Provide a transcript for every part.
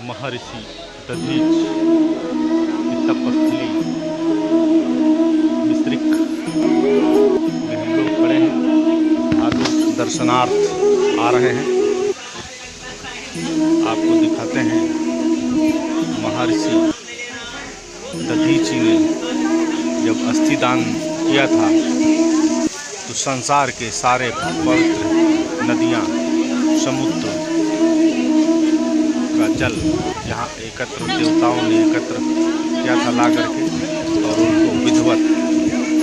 महर्षि दधीच की तपस्थली मिश्रिक में हम लोग खड़े हैं। आगे दर्शनार्थ आ रहे हैं। आपको दिखाते हैं महर्षि दधीची ने जब अस्थि दान किया था तो संसार के सारे पवित्र नदियाँ, समुद्र का जल यहाँ एकत्र देवताओं ने एकत्र किया था ला करके, और उनको विधिवत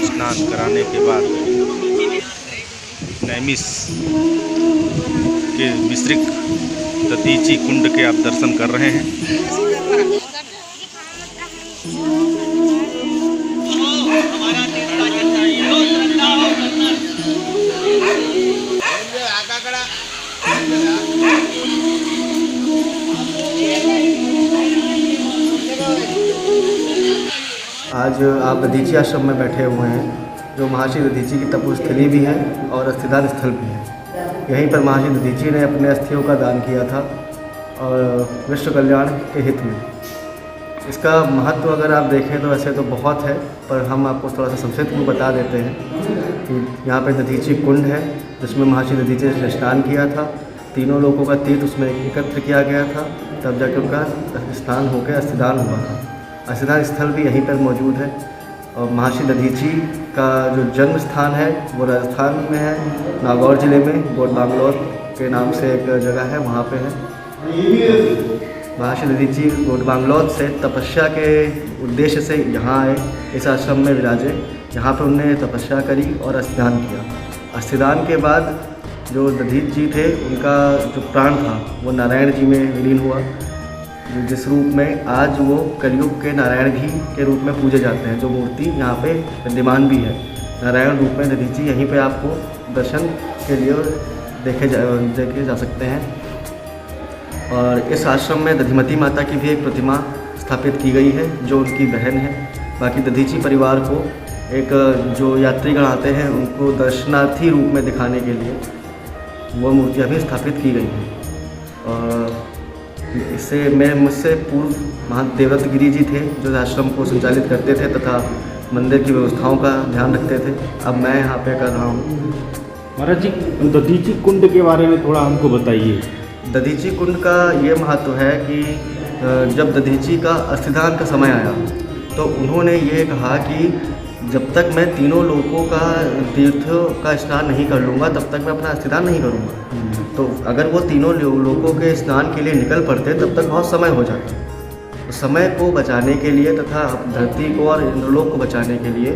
स्नान कराने के बाद नैमिष के मिश्रिक दधीची कुंड के आप दर्शन कर रहे हैं। आज आप दधीची आश्रम में बैठे हुए हैं, जो महर्षि दधीची की तपोस्थली भी है और अस्थिदान स्थल भी है। यहीं पर महर्षि दधीची ने अपने अस्थियों का दान किया था और विश्व कल्याण के हित में। इसका महत्व अगर आप देखें तो वैसे तो बहुत है, पर हम आपको थोड़ा सा संक्षिप्त में बता देते हैं कि यहाँ पे दधीची कुंड है जिसमें महर्षि दधीची ने स्नान किया था। तीनों लोगों का तीर्थ उसमें एकत्र किया गया था, तब जाकर उनका स्नान होकर अस्थिदान हुआ था। अस्थिदान स्थल भी यहीं पर मौजूद है। और महर्षि दधीची का जो जन्म स्थान है वो राजस्थान में है, नागौर ज़िले में गोट बांग्लोर के नाम से एक जगह है, वहाँ पे है। महर्षि दधीची गोट बांग्लोर से तपस्या के उद्देश्य से यहाँ आए, इस आश्रम में विराजे। यहाँ पर उन्होंने तपस्या करी और अस्थिदान किया। अस्थिदान के बाद जो दधीच जी थे, उनका जो प्राण था वो नारायण जी में विलीन हुआ, जिस रूप में आज वो कलयुग के नारायण जी के रूप में पूजे जाते हैं। जो मूर्ति यहाँ पे विद्यमान भी है नारायण रूप में दधीच जी, यहीं पे आपको दर्शन के लिए देखे जा सकते हैं। और इस आश्रम में दधिमती माता की भी एक प्रतिमा स्थापित की गई है, जो उनकी बहन है। बाकी दधीची परिवार को एक जो यात्रीगण आते हैं उनको दर्शनार्थी रूप में दिखाने के लिए वो मूर्तियाँ भी स्थापित की गई हैं। और इससे मुझसे पूर्व महंत देवव्रत गिरी जी थे, जो आश्रम को संचालित करते थे तथा मंदिर की व्यवस्थाओं का ध्यान रखते थे। अब मैं यहाँ पे कर रहा हूँ। महाराज जी, दधीची कुंड के बारे में थोड़ा हमको बताइए। दधीची कुंड का ये महत्व है कि जब दधीची का अस्थिदान का समय आया तो उन्होंने ये कहा कि जब तक मैं तीनों लोगों का तीर्थ का स्नान नहीं कर लूँगा तब तक मैं अपना अस्थिदान नहीं करूँगा। तो अगर वो तीनों लोगों के स्नान के लिए निकल पड़ते तब तक बहुत समय हो जाता। तो समय को बचाने के लिए तथा धरती को और इंद्रलोक को बचाने के लिए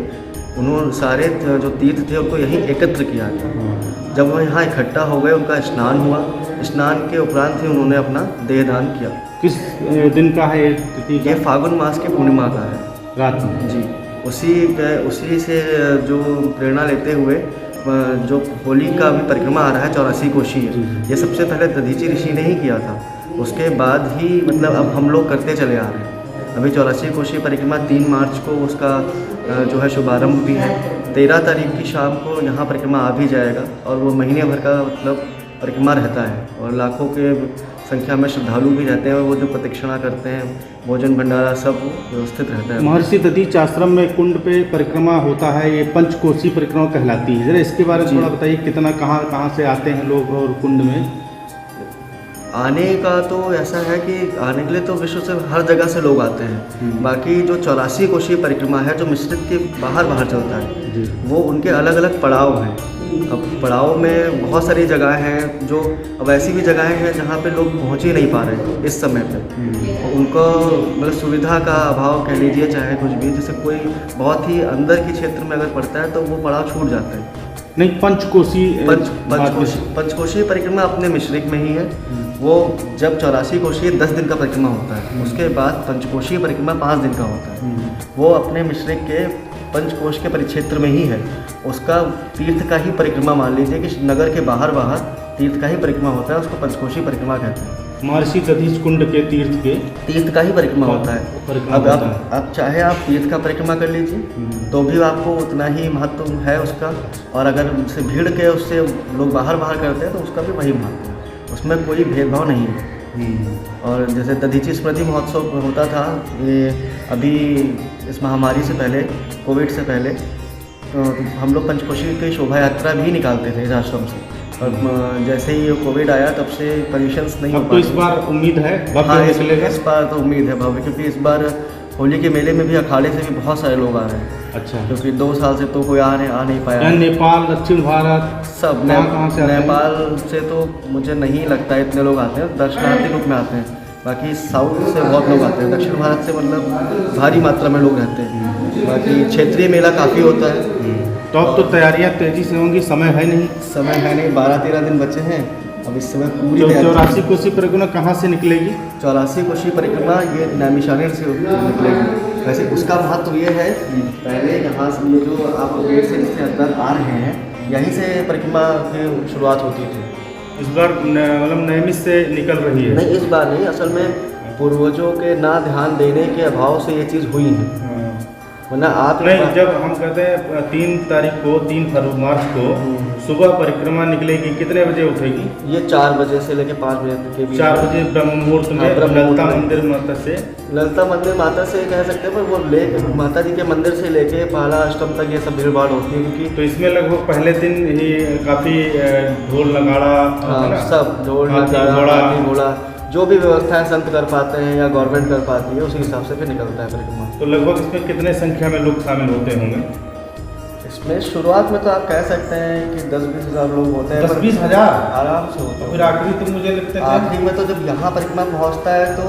उन्होंने सारे जो तीर्थ थे उनको यहीं एकत्र किया गया। जब वो यहाँ इकट्ठा हो गए, उनका स्नान हुआ। स्नान के उपरांत ही उन्होंने अपना देहदान किया। किस दिन का है तिथि? ये फागुन मास की पूर्णिमा का है, रात में जी। उसी से जो प्रेरणा लेते हुए जो होली का भी परिक्रमा आ रहा है 84 कोशी है, ये सबसे पहले दधीची ऋषि ने ही किया था। उसके बाद ही मतलब अब हम लोग करते चले आ रहे हैं। अभी 84 कोशी परिक्रमा 3 मार्च को उसका जो है शुभारंभ भी है। 13 तारीख की शाम को यहाँ परिक्रमा आ भी जाएगा और वो महीने भर का मतलब परिक्रमा रहता है। और लाखों के संख्या में श्रद्धालु भी रहते हैं और वो जो प्रदक्षिणा करते हैं, भोजन भंडारा सब व्यवस्थित रहता है। महर्षि दधीच आश्रम में कुंड पे परिक्रमा होता है, ये पंचकोशी परिक्रमा कहलाती है। जरा इसके बारे में थोड़ा बताइए, कितना कहाँ से आते हैं लोग और कुंड में? आने का तो ऐसा है कि आने के लिए तो विश्व से हर जगह से लोग आते हैं। बाकी जो 84 कोशी परिक्रमा है जो मिश्रित के बाहर चलता है, वो उनके अलग अलग पड़ाव हैं। अब पड़ाव में बहुत सारी जगहें हैं, जो अब ऐसी भी जगहें हैं जहाँ पे लोग पहुँच ही नहीं पा रहे इस समय पे। उनको मतलब सुविधा का अभाव कह लीजिए, चाहे कुछ भी, जैसे कोई बहुत ही अंदर के क्षेत्र में अगर पड़ता है तो वो पड़ाव छूट जाता है। नहीं, पंचकोशी परिक्रमा अपने मिश्रिक में ही है। वो जब 84 कोशी 10 दिन का परिक्रमा होता है, उसके बाद पंचकोशी परिक्रमा 5 दिन का होता है। वो अपने मिश्रिक के पंचकोश के परिक्षेत्र में ही है। उसका तीर्थ का ही परिक्रमा मान लीजिए कि नगर के बाहर तीर्थ का ही परिक्रमा होता है, उसको पंचकोशी परिक्रमा कहते हैं। महर्षि दधीच कुंड के तीर्थ का ही परिक्रमा होता है। अब आप चाहे आप तीर्थ का परिक्रमा कर लीजिए तो भी आपको उतना ही महत्व है उसका, और अगर उससे भीड़ के उससे लोग बाहर करते हैं तो उसका भी वही महत्व है। उसमें कोई भेदभाव नहीं है। और जैसे दधीची स्मृति महोत्सव होता था, ये अभी इस महामारी से पहले, कोविड से पहले, तो हम लोग पंचकोशी की शोभा यात्रा भी निकालते थे इस आश्रम से। और जैसे ही कोविड आया तब से परमिशंस नहीं हो अब तो इस बार उम्मीद है हाँ, भव्य निकलेगा। इस बार तो उम्मीद है भव्य, क्योंकि इस बार होली के मेले में भी अखाड़े से भी बहुत सारे लोग आ रहे हैं। अच्छा, क्योंकि 2 साल से तो कोई आ नहीं पाया। यहाँ नेपाल, दक्षिण भारत, सब कहाँ से आते हैं? नेपाल से तो मुझे नहीं लगता है इतने लोग आते हैं, दर्शनार्थी रूप में आते हैं। बाकी साउथ से बहुत लोग आते हैं, दक्षिण भारत से मतलब भारी मात्रा में लोग रहते हैं। बाकी क्षेत्रीय मेला काफ़ी होता है। तो अब तो तैयारियाँ तेजी से होंगी, समय है नहीं। समय है नहीं, 12-13 दिन बचे हैं। अब इस समय पूरी 84 कोसी परिक्रमा कहाँ से निकलेगी? 84 कोशी परिक्रमा ये नैमिषारण्य से निकलेगी। वैसे उसका महत्व ये है, पहले यहाँ से ये जो आप गेट से जिससे अंदर आ रहे हैं, यहीं से परिक्रमा की शुरुआत होती थी। इस बार मतलब नैमिष से निकल रही है? नहीं, इस बार नहीं, असल में पूर्वजों के ना ध्यान देने के अभाव से ये चीज़ हुई है। वरना आप नहीं, जब हम कहते हैं 3 तारीख को, 3 मार्च को सुबह परिक्रमा निकलेगी, कितने बजे उठेगी? ये 4 बजे से लेकर 5 बजे तक के बीच। 4 बजे ब्रह्म मुहूर्त में ललिता मंदिर माता से, ललिता मंदिर माता से कह सकते हैं, पर वो ले माता जी के मंदिर से लेके पहला अष्टम तक ये सब भीड़ भाड़ होती है। क्योंकि तो इसमें लगभग पहले दिन ही काफ़ी ढोल नगाड़ा, सब ढोल नगाड़ा, घोड़ा, जो भी व्यवस्थाएं संत कर पाते हैं या गवर्नमेंट कर पाती है, उसी हिसाब से फिर निकलता है परिक्रमा। तो लगभग इसमें कितने संख्या में लोग शामिल होते होंगे? इसमें शुरुआत में तो आप कह सकते हैं कि 10-20 हज़ार लोग होते हैं। 10-20 हज़ार आराम से होते हैं। फिर आखिरी तो मुझे लगता है आखिरी में तो जब यहाँ परिक्रमा पहुँचता है तो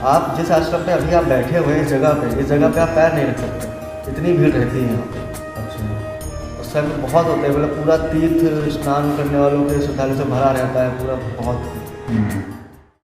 आप जिस आश्रम पे अभी आप बैठे हुए हैं, इस जगह पे आप पैर नहीं रख सकते, इतनी भीड़ रहती है यहाँ पे। अच्छा, उस समय बहुत होते हैं, मतलब पूरा तीर्थ स्नान करने वालों के श्रद्धालुओं से भरा रहता है पूरा, बहुत।